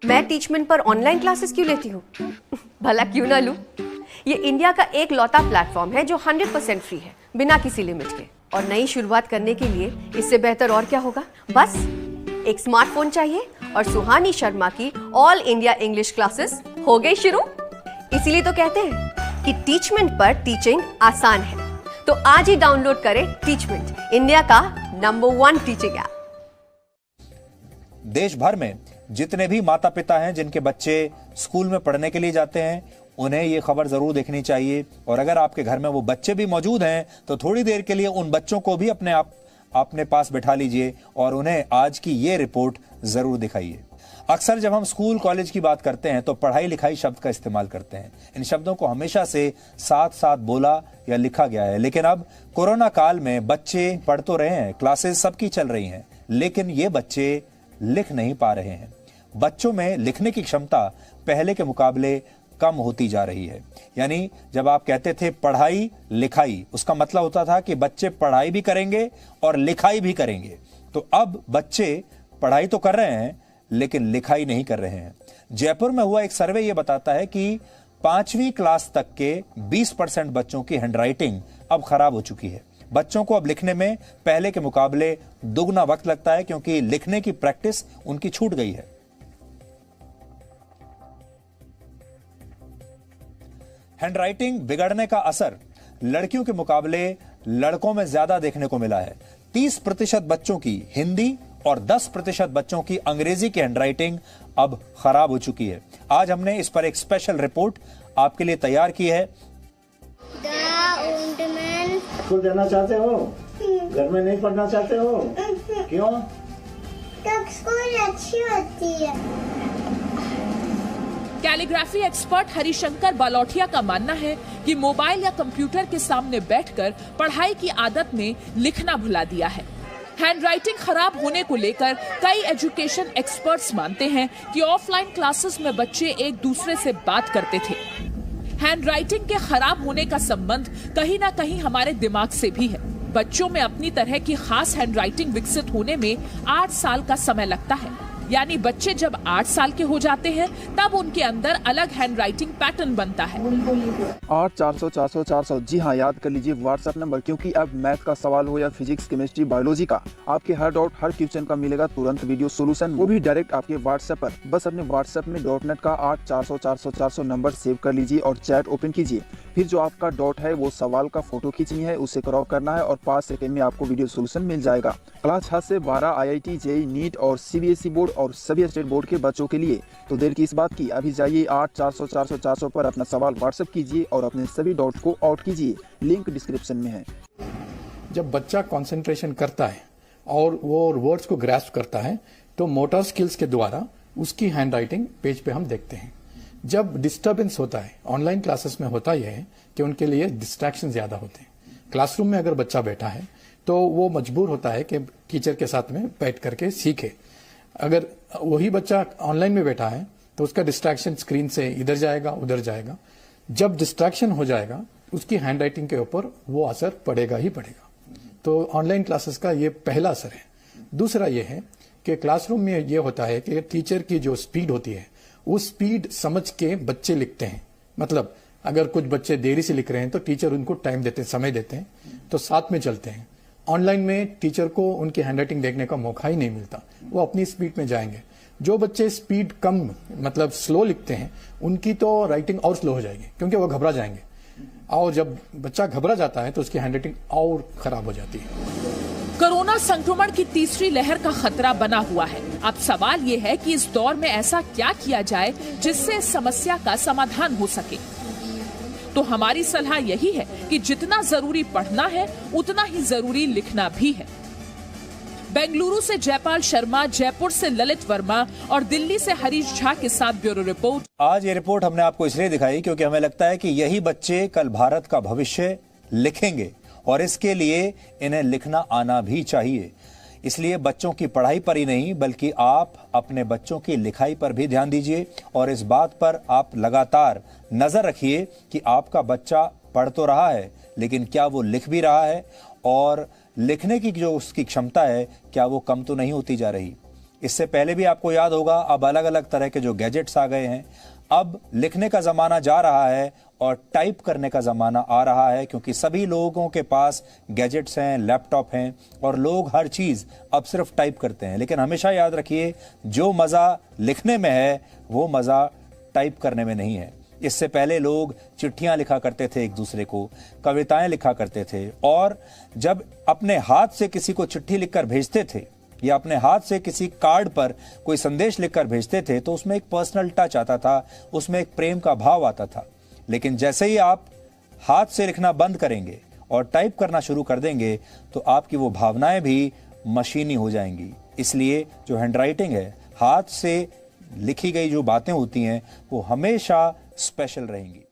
मैं टीचमेंट पर online classes क्यों लेती हूँ? भला क्यों ना लूं? ये इंडिया का एक लौता प्लेटफॉर्म है जो 100% फ्री है, बिना किसी लिमिट के। और नई शुरुआत करने के लिए इससे बेहतर और क्या होगा? बस एक स्मार्टफोन चाहिए और सुहानी शर्मा की ऑल इंडिया इंग्लिश क्लासेस हो गई शुरू। इसीलिए तो कहते हैं कि टीचमेंट पर टीचिंग आसान है। तो आज ही डाउनलोड करें टीचमेंट, इंडिया का नंबर 1 टीचिंग ऐप। देश भर में जितने भी माता पिता हैं जिनके बच्चे स्कूल में पढ़ने के लिए जाते हैं, उन्हें ये खबर जरूर देखनी चाहिए। और अगर आपके घर में वो बच्चे भी मौजूद हैं तो थोड़ी देर के लिए उन बच्चों को भी अपने पास बिठा लीजिए और उन्हें आज की ये रिपोर्ट जरूर दिखाइए। अक्सर जब हम स्कूल कॉलेज की बात करते हैं तो पढ़ाई लिखाई शब्द का इस्तेमाल करते हैं। इन शब्दों को हमेशा से साथ साथ बोला या लिखा गया है, लेकिन अब कोरोना काल में बच्चे पढ़ तो रहे हैं, क्लासेस सबकी चल रही हैं, लेकिन ये बच्चे लिख नहीं पा रहे हैं। बच्चों में लिखने की क्षमता पहले के मुकाबले कम होती जा रही है। यानी जब आप कहते थे पढ़ाई लिखाई, उसका मतलब होता था कि बच्चे पढ़ाई भी करेंगे और लिखाई भी करेंगे। तो अब बच्चे पढ़ाई तो कर रहे हैं लेकिन लिखाई नहीं कर रहे हैं। जयपुर में हुआ एक सर्वे यह बताता है कि 5वीं क्लास तक के 20% बच्चों की हैंडराइटिंग अब खराब हो चुकी है। बच्चों को अब लिखने में पहले के मुकाबले दुगना वक्त लगता है क्योंकि लिखने की प्रैक्टिस उनकी छूट गई है। हैंडराइटिंग बिगड़ने का असर लड़कियों के मुकाबले लड़कों में ज्यादा देखने को मिला है। 30% बच्चों की हिंदी और 10% बच्चों की अंग्रेजी की हैंडराइटिंग अब खराब हो चुकी है। आज हमने इस पर एक स्पेशल रिपोर्ट आपके लिए तैयार की है। स्कूल जाना चाहते हो? घर में नहीं पढ़ना चाहते हो? क्यों? तब स्कूल अच्छी होती है। कैलीग्राफी एक्सपर्ट हरिशंकर बालोटिया का मानना है कि मोबाइल या कंप्यूटर के सामने बैठकर पढ़ाई की आदत ने लिखना भुला दिया है। हैंडराइटिंग खराब होने को लेकर कई एजुकेशन एक्सपर्ट्स मानते हैं कि ऑफलाइन क्लासेस में बच्चे एक दूसरे से बात करते थे। हैंडराइटिंग के खराब होने का संबंध कहीं ना कहीं हमारे दिमाग से भी है। बच्चों में अपनी तरह की खास हैंडराइटिंग विकसित होने में 8 साल का समय लगता है। यानी बच्चे जब 8 साल के हो जाते हैं तब उनके अंदर अलग हैंडराइटिंग पैटर्न बनता है। 8 400 400 400 जी हाँ, याद कर लीजिए व्हाट्सएप नंबर, क्योंकि अब मैथ का सवाल हो या फिजिक्स, केमिस्ट्री, बायोलॉजी का, आपके हर डाउट, हर क्वेश्चन का मिलेगा तुरंत वीडियो सोल्यूशन, वो भी डायरेक्ट आपके व्हाट्सएप पर। बस अपने व्हाट्सएप में .net का 8 400 400 400 नंबर सेव कर लीजिए और चैट ओपन कीजिए। फिर जो आपका डाउट है वो सवाल का फोटो खींचनी है, उसे क्रॉप करना है और 5 सेकंड में आपको वीडियो सोल्यूशन मिल जाएगा। क्लास 6 से 12 IIT, JEE, नीट और CBSE बोर्ड और सभी स्टेट बोर्ड के बच्चों के लिए। तो देर की इस बात की, अभी जाइए 8 400 400 400 पर अपना सवाल व्हाट्सएप कीजिए और अपने सभी डाउट को आउट कीजिए। लिंक डिस्क्रिप्शन में है। जब बच्चा कंसंट्रेशन करता है और वो वर्ड्स को ग्रैस्प करता है तो मोटर स्किल्स के द्वारा उसकी हैंडराइटिंग पेज पे हम देखते हैं। जब डिस्टर्बेंस होता है, ऑनलाइन क्लासेस में होता यह है कि उनके लिए डिस्ट्रैक्शन ज्यादा होते हैं। क्लासरूम में अगर बच्चा बैठा है तो वो मजबूर होता है कि टीचर के साथ में बैठ करके सीखे। अगर वही बच्चा ऑनलाइन में बैठा है तो उसका डिस्ट्रैक्शन स्क्रीन से इधर जाएगा उधर जाएगा। जब डिस्ट्रैक्शन हो जाएगा उसकी हैंडराइटिंग के ऊपर वो असर पड़ेगा ही पड़ेगा। तो ऑनलाइन क्लासेस का ये पहला असर है। दूसरा ये है कि क्लासरूम में ये होता है कि टीचर की जो स्पीड होती है उस स्पीड समझ के बच्चे लिखते हैं। मतलब अगर कुछ बच्चे देरी से लिख रहे हैं तो टीचर उनको टाइम देते हैं, समय देते हैं, तो साथ में चलते हैं। ऑनलाइन में टीचर को उनकी हैंडराइटिंग देखने का मौका ही नहीं मिलता, वो अपनी स्पीड में जाएंगे। जो बच्चे स्पीड कम मतलब स्लो लिखते हैं उनकी तो राइटिंग और स्लो हो जाएगी क्योंकि वो घबरा जाएंगे, और जब बच्चा घबरा जाता है तो उसकी हैंडराइटिंग और खराब हो जाती है। कोरोना संक्रमण की तीसरी लहर का खतरा बना हुआ है। अब सवाल ये है कि इस दौर में ऐसा क्या किया जाए जिससे इस समस्या का समाधान हो सके। तो हमारी सलाह यही है कि जितना जरूरी पढ़ना है उतना ही जरूरी लिखना भी है। बेंगलुरु से जयपाल शर्मा, जयपुर से ललित वर्मा और दिल्ली से हरीश झा के साथ ब्यूरो रिपोर्ट। आज ये रिपोर्ट हमने आपको इसलिए दिखाई क्योंकि हमें लगता है कि यही बच्चे कल भारत का भविष्य लिखेंगे और इसके लिए इन्हें लिखना आना भी चाहिए। इसलिए बच्चों की पढ़ाई पर ही नहीं बल्कि आप अपने बच्चों की लिखाई पर भी ध्यान दीजिए और इस बात पर आप लगातार नजर रखिए कि आपका बच्चा पढ़ तो रहा है लेकिन क्या वो लिख भी रहा है और लिखने की जो उसकी क्षमता है क्या वो कम तो नहीं होती जा रही। इससे पहले भी आपको याद होगा, अब अलग अलग तरह के जो गैजेट्स आ गए हैं। अब लिखने का ज़माना जा रहा है और टाइप करने का ज़माना आ रहा है, क्योंकि सभी लोगों के पास गैजेट्स हैं, लैपटॉप हैं और लोग हर चीज़ अब सिर्फ टाइप करते हैं। लेकिन हमेशा याद रखिए, जो मज़ा लिखने में है वो मज़ा टाइप करने में नहीं है। इससे पहले लोग चिट्ठियां लिखा करते थे एक दूसरे को, कविताएं लिखा करते थे, और जब अपने हाथ से किसी को चिट्ठी लिखकर भेजते थे या अपने हाथ से किसी कार्ड पर कोई संदेश लिखकर भेजते थे तो उसमें एक पर्सनल टच आता था, उसमें एक प्रेम का भाव आता था। लेकिन जैसे ही आप हाथ से लिखना बंद करेंगे और टाइप करना शुरू कर देंगे तो आपकी वो भावनाएं भी मशीनी हो जाएंगी। इसलिए जो हैंडराइटिंग है, हाथ से लिखी गई जो बातें होती हैं, वो हमेशा स्पेशल रहेंगी।